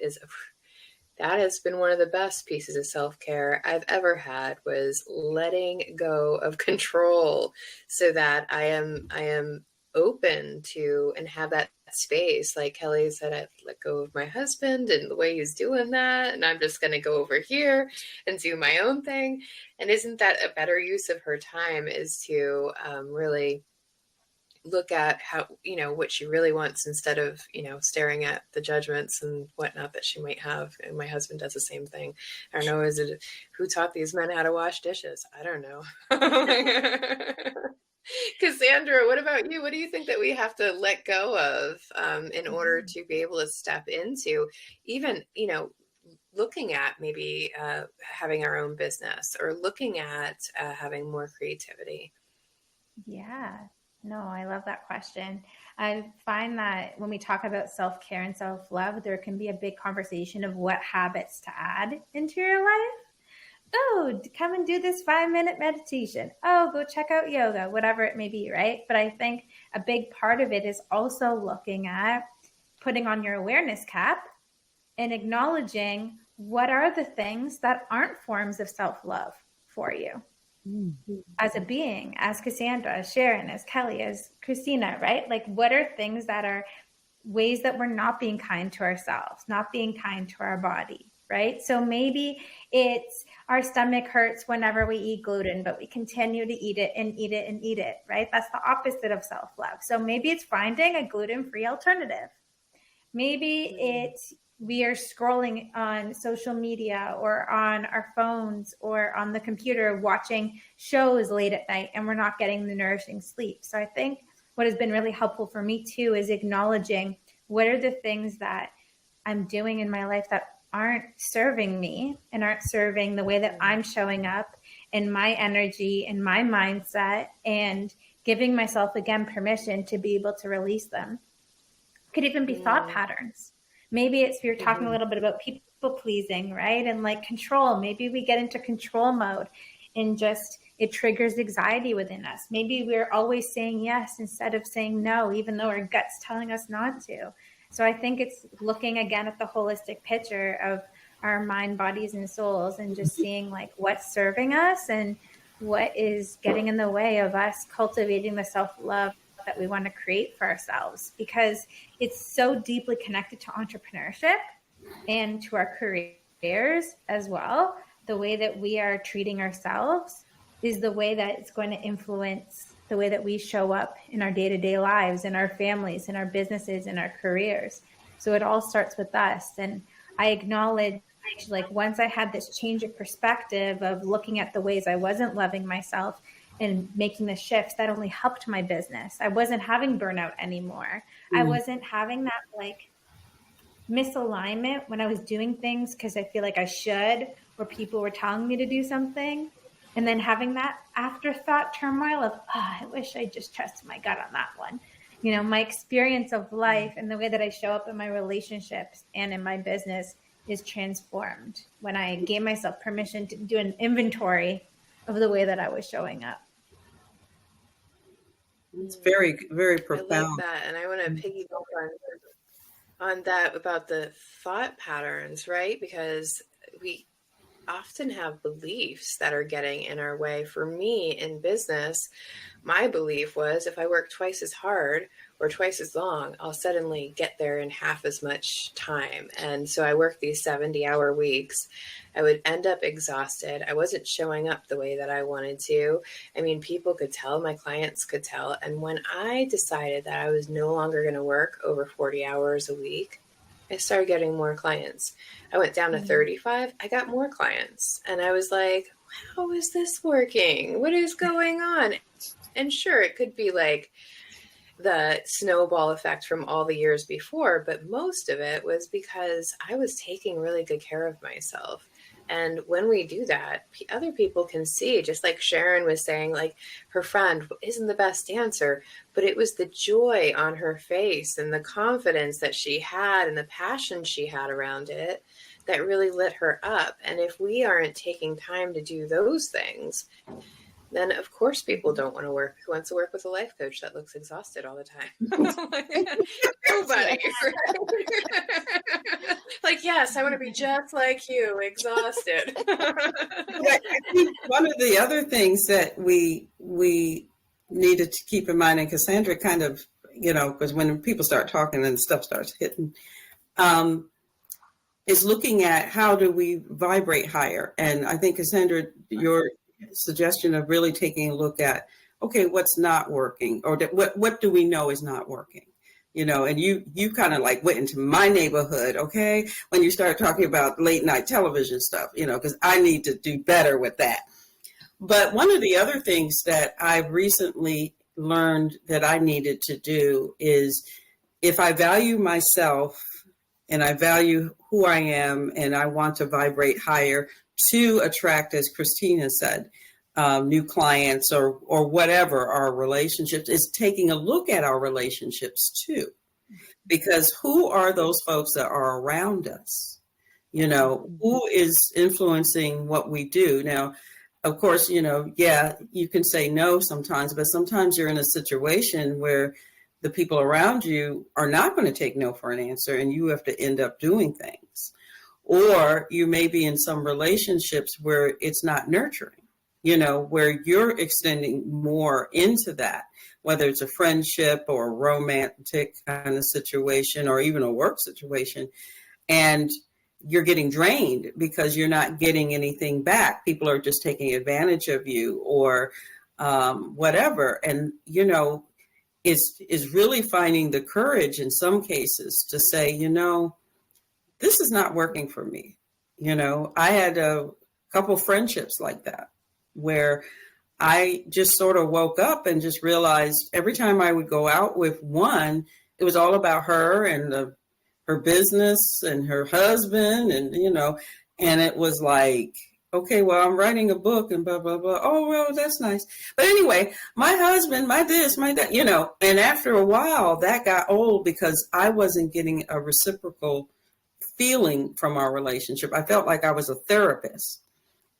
that has been one of the best pieces of self-care I've ever had, was letting go of control so that I am open to and have that space. Like Kelly said, I've let go of my husband and the way he's doing that, and I'm just going to go over here and do my own thing. And isn't that a better use of her time, is to really look at how, what she really wants instead of, staring at the judgments and whatnot that she might have. And my husband does the same thing. I don't know, who taught these men how to wash dishes? I don't know. Cassandra, what about you? What do you think that we have to let go of in order to be able to step into even, looking at maybe having our own business, or looking at having more creativity? Yeah. No, I love that question. I find that when we talk about self-care and self-love, there can be a big conversation of what habits to add into your life. Oh, come and do this 5-minute meditation. Oh, go check out yoga, whatever it may be, right? But I think a big part of it is also looking at putting on your awareness cap and acknowledging what are the things that aren't forms of self-love for you. As a being, as Cassandra, as Sharon, as Kelly, as Christina, right? Like, what are things that are ways that we're not being kind to ourselves, not being kind to our body, right? So maybe it's our stomach hurts whenever we eat gluten, but we continue to eat it and eat it and eat it, right? That's the opposite of self-love. So maybe it's finding a gluten-free alternative. Maybe it's we are scrolling on social media or on our phones or on the computer watching shows late at night, and we're not getting the nourishing sleep. So I think what has been really helpful for me too is acknowledging what are the things that I'm doing in my life that aren't serving me and aren't serving the way that I'm showing up in my energy and my mindset, and giving myself again permission to be able to release them. Could even be thought patterns. Maybe it's, we were talking a little bit about people pleasing, right? And like control. Maybe we get into control mode and just, it triggers anxiety within us. Maybe we're always saying yes instead of saying no, even though our gut's telling us not to. So I think it's looking again at the holistic picture of our mind, bodies, and souls, and just seeing like what's serving us and what is getting in the way of us cultivating the self-love that we want to create for ourselves, because it's so deeply connected to entrepreneurship and to our careers as well. The way that we are treating ourselves is the way that it's going to influence the way that we show up in our day-to-day lives, in our families, in our businesses, in our careers. So it all starts with us. And I acknowledge, like, once I had this change of perspective of looking at the ways I wasn't loving myself and making the shifts, that only helped my business. I wasn't having burnout anymore. I wasn't having that like misalignment when I was doing things because I feel like I should, or people were telling me to do something. And then having that afterthought turmoil of, I wish I just trusted my gut on that one. You know, my experience of life and the way that I show up in my relationships and in my business is transformed when I gave myself permission to do an inventory of the way that I was showing up. It's very, very profound. I like that. And I want to piggyback on that about the thought patterns, right? Because we often have beliefs that are getting in our way. For me in business, my belief was if I work twice as hard or twice as long, I'll suddenly get there in half as much time. And so I worked these 70-hour weeks. I would end up exhausted. I wasn't showing up the way that I wanted to. I mean, people could tell, my clients could tell. And when I decided that I was no longer going to work over 40 hours a week, I started getting more clients. I went down to 35. I got more clients. And I was like, how is this working? What is going on? And sure, it could be like the snowball effect from all the years before, but most of it was because I was taking really good care of myself. And when we do that, other people can see, just like Sharon was saying, like her friend isn't the best dancer, but it was the joy on her face and the confidence that she had and the passion she had around it that really lit her up. And if we aren't taking time to do those things, then of course people don't want to work. Who wants to work with a life coach that looks exhausted all the time? Nobody. Like, yes, I want to be just like you, exhausted. I think one of the other things that we needed to keep in mind, and Cassandra kind of, because when people start talking and stuff starts hitting, is looking at how do we vibrate higher. And I think, Cassandra, your suggestion of really taking a look at, okay, what's not working, or what do we know is not working, and you kind of like went into my neighborhood, okay, when you start talking about late night television stuff, because I need to do better with that. But one of the other things that I've recently learned that I needed to do is, if I value myself and I value who I am and I want to vibrate higher to attract, as Christina said, new clients or whatever our relationships, is taking a look at our relationships too. Because who are those folks that are around us? Who is influencing what we do? Now, of course, you can say no sometimes, but sometimes you're in a situation where the people around you are not going to take no for an answer, and you have to end up doing things. Or you may be in some relationships where it's not nurturing, where you're extending more into that, whether it's a friendship or a romantic kind of situation or even a work situation. And you're getting drained because you're not getting anything back. People are just taking advantage of you or whatever. And, is really finding the courage in some cases to say, this is not working for me. I had a couple friendships like that where I just sort of woke up and just realized every time I would go out with one, it was all about her and her business and her husband and, and it was like, okay, well, I'm writing a book and blah, blah, blah. Oh, well, that's nice. But anyway, my husband, my this, my that, and after a while that got old because I wasn't getting a reciprocal feeling from our relationship. I felt like I was a therapist.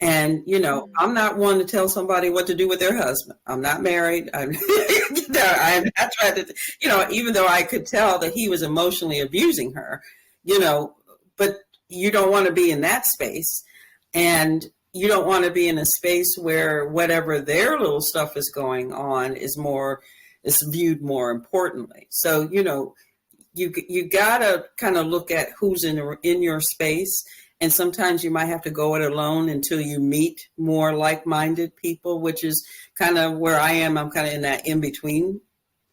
And, you know, I'm not one to tell somebody what to do with their husband. I'm not married. I'm not trying to, you know, even though I could tell that he was emotionally abusing her, you know, but you don't want to be in that space. And you don't want to be in a space where whatever their little stuff is going on is viewed more importantly. So, you know, you gotta kind of look at who's in your space. And sometimes you might have to go it alone until you meet more like-minded people, which is kind of where I am. I'm kind of in that in-between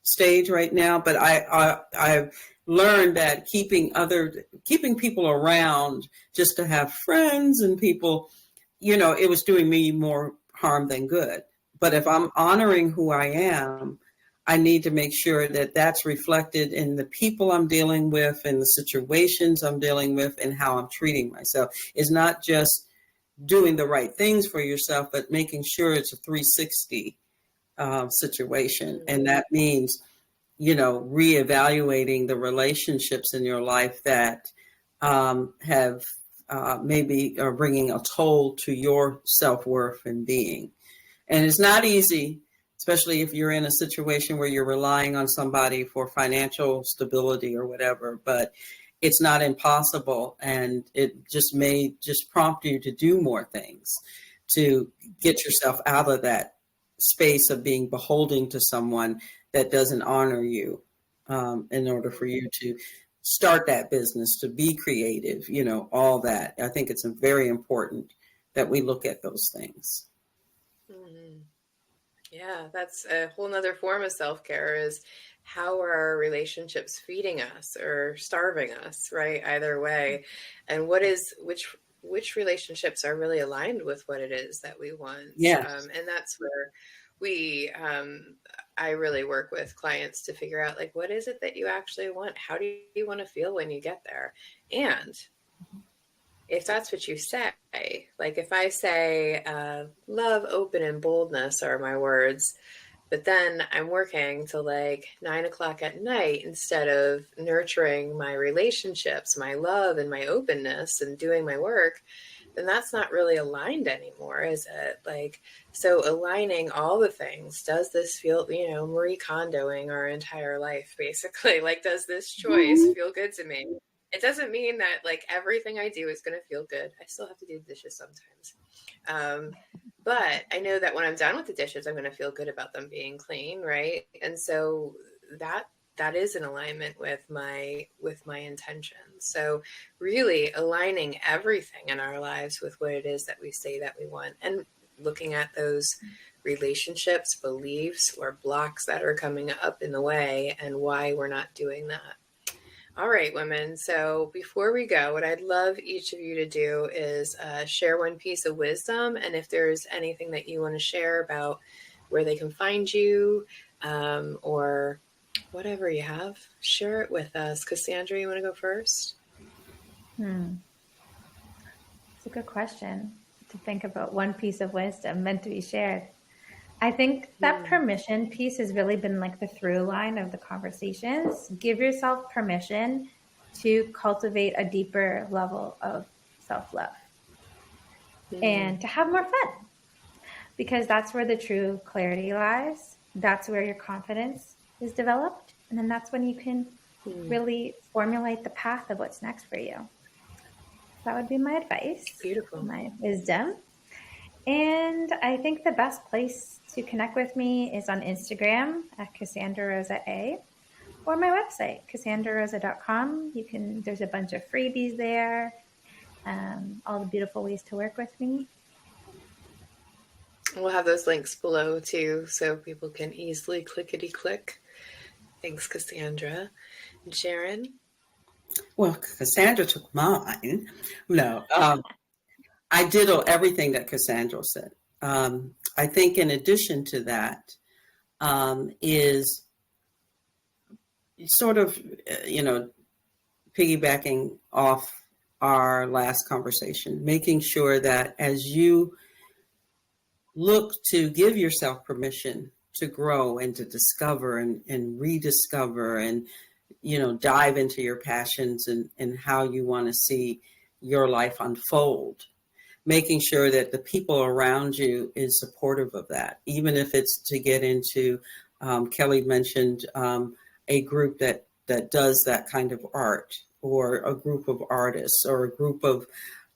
stage right now. But I've learned that keeping people around just to have friends and people, you know, it was doing me more harm than good. But if I'm honoring who I am, I need to make sure that that's reflected in the people I'm dealing with and the situations I'm dealing with and how I'm treating myself. It's not just doing the right things for yourself, but making sure it's a 360 situation. And that means, you know, reevaluating the relationships in your life that have maybe are bringing a toll to your self-worth and being. And it's not easy, especially if you're in a situation where you're relying on somebody for financial stability or whatever, but it's not impossible. And it just may just prompt you to do more things to get yourself out of that space of being beholden to someone that doesn't honor you, in order for you to start that business, to be creative, you know, all that. I think it's very important that we look at those things. Mm-hmm. Yeah, that's a whole nother form of self-care, is how are our relationships feeding us or starving us, right? Either way. And which relationships are really aligned with what it is that we want. Yes. And that's where I really work with clients to figure out, like, what is it that you actually want? How do you want to feel when you get there? And if that's what you say, like if I say love, open, and boldness are my words, but then I'm working till like 9 o'clock at night instead of nurturing my relationships, my love and my openness and doing my work, then that's not really aligned anymore, is it? Like, so aligning all the things, does this feel, you know, Marie Kondoing our entire life, basically, like, does this choice feel good to me? It doesn't mean that like everything I do is going to feel good. I still have to do the dishes sometimes. But I know that when I'm done with the dishes, I'm going to feel good about them being clean. Right. And so that is in alignment with my intentions. So really aligning everything in our lives with what it is that we say that we want, and looking at those relationships, beliefs, or blocks that are coming up in the way and why we're not doing that. All right, women. So before we go, what I'd love each of you to do is share one piece of wisdom. And if there's anything that you want to share about where they can find you, or whatever you have, share it with us. Cassandra, you want to go first? It's a good question to think about. One piece of wisdom meant to be shared. I think that permission piece has really been like the through line of the conversations. Give yourself permission to cultivate a deeper level of self-love and to have more fun, because that's where the true clarity lies. That's where your confidence is developed. And then that's when you can really formulate the path of what's next for you. That would be my advice. Beautiful. My wisdom. And I think the best place to connect with me is on Instagram at Cassandra Rosa A, or my website, cassandrarosa.com. There's a bunch of freebies there, all the beautiful ways to work with me. We'll have those links below too, so people can easily clickety-click. Thanks, Cassandra. And Sharon? Well, Cassandra took mine. No, I diddle everything that Cassandra said. I think in addition to that, is sort of, piggybacking off our last conversation, making sure that as you look to give yourself permission to grow and to discover and rediscover and dive into your passions and how you want to see your life unfold, making sure that the people around you is supportive of that, even if it's to get into, Kelly mentioned a group that does that kind of art, or a group of artists, or a group of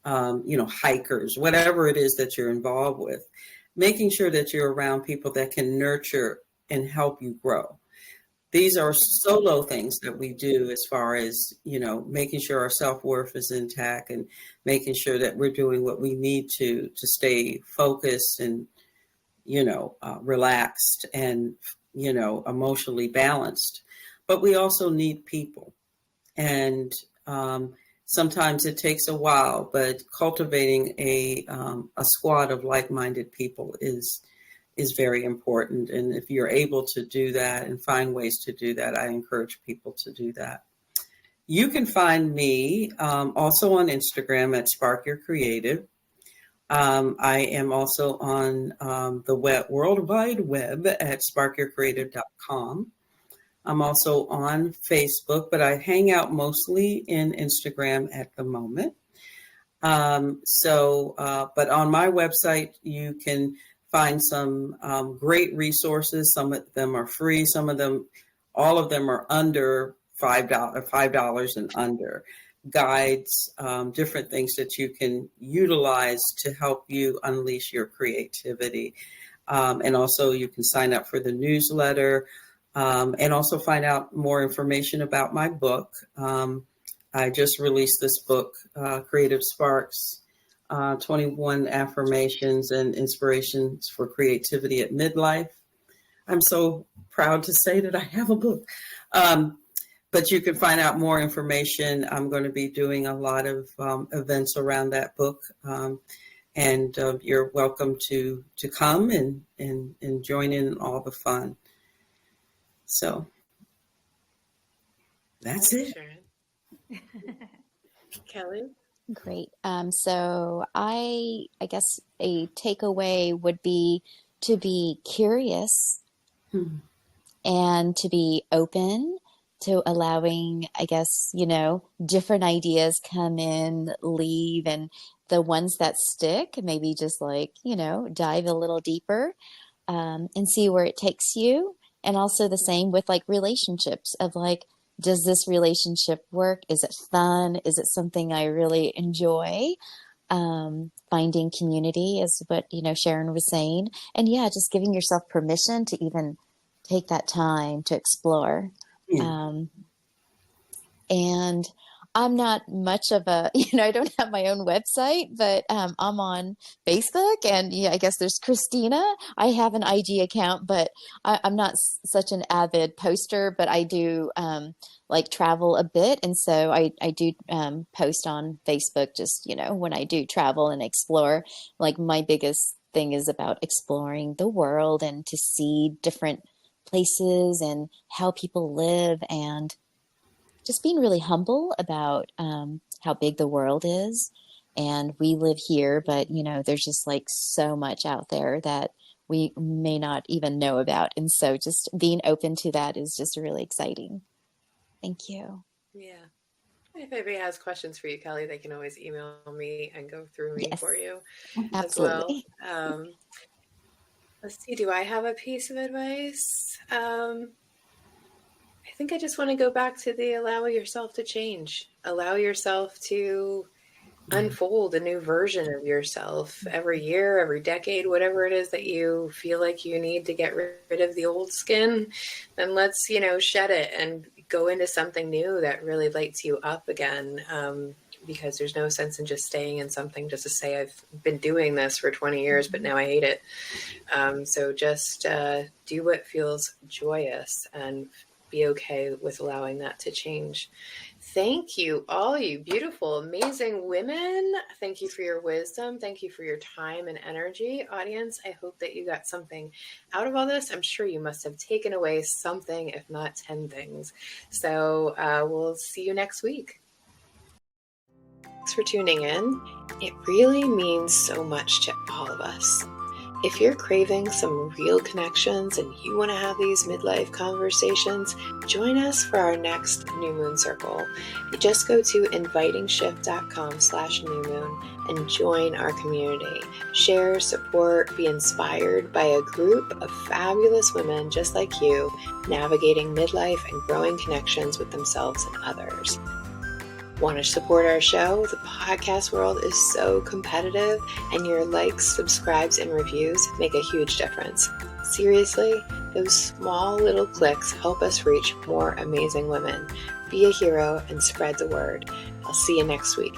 hikers, whatever it is that you're involved with, making sure that you're around people that can nurture and help you grow. These are solo things that we do, as far as, making sure our self-worth is intact, and making sure that we're doing what we need to stay focused and, relaxed and, emotionally balanced. But we also need people. And sometimes it takes a while, but cultivating a squad of like-minded people is very important. And if you're able to do that and find ways to do that, I encourage people to do that. You can find me also on Instagram at Spark Your Creative. I am also on the World Wide Web at sparkyourcreative.com. I'm also on Facebook, but I hang out mostly in Instagram at the moment. But on my website, you can find some great resources. Some of them are free. All of them are under $5 and under. Guides, different things that you can utilize to help you unleash your creativity. And also you can sign up for the newsletter, and also find out more information about my book. I just released this book, Creative Sparks, 21 Affirmations and Inspirations for Creativity at Midlife. I'm so proud to say that I have a book. But you can find out more information. I'm going to be doing a lot of events around that book. And you're welcome to come and join in all the fun. So that's it. Kelly? Great. So I guess a takeaway would be to be curious and to be open to allowing, I guess, different ideas come in, leave, and the ones that stick, maybe just dive a little deeper and see where it takes you. And also the same with relationships of does this relationship work? Is it fun? Is it something I really enjoy? Finding community is what, Sharon was saying. And yeah, just giving yourself permission to even take that time to explore. Yeah. And I'm not much of a, I don't have my own website, but I'm on Facebook, and I guess there's Christina. I have an IG account, but I'm not such an avid poster, but I do travel a bit. And so I do post on Facebook just, when I do travel and explore. My biggest thing is about exploring the world and to see different places and how people live, and just being really humble about how big the world is. And we live here, but, there's just so much out there that we may not even know about. And so just being open to that is just really exciting. Thank you. Yeah. If anybody has questions for you, Kelly, they can always email me and go through me for you Absolutely. as well. Let's see, do I have a piece of advice? I think I just want to go back to the allow yourself to change. Allow yourself to unfold a new version of yourself every year, every decade, whatever it is that you feel like you need to get rid of the old skin. Then let's, shed it and go into something new that really lights you up again. Because there's no sense in just staying in something just to say I've been doing this for 20 years, but now I hate it. So just do what feels joyous and be okay with allowing that to change. Thank you, all you beautiful, amazing women. Thank you for your wisdom. Thank you for your time and energy. Audience, I hope that you got something out of all this. I'm sure you must have taken away something, if not 10 things. So we'll see you next week. Thanks for tuning in. It really means so much to all of us. If you're craving some real connections and you want to have these midlife conversations, join us for our next New Moon Circle. You just go to invitingshift.com/newmoon and join our community. Share, support, be inspired by a group of fabulous women just like you, navigating midlife and growing connections with themselves and others. Want to support our show? The podcast world is so competitive, and your likes, subscribes, and reviews make a huge difference. Seriously, those small little clicks help us reach more amazing women. Be a hero and spread the word. I'll see you next week.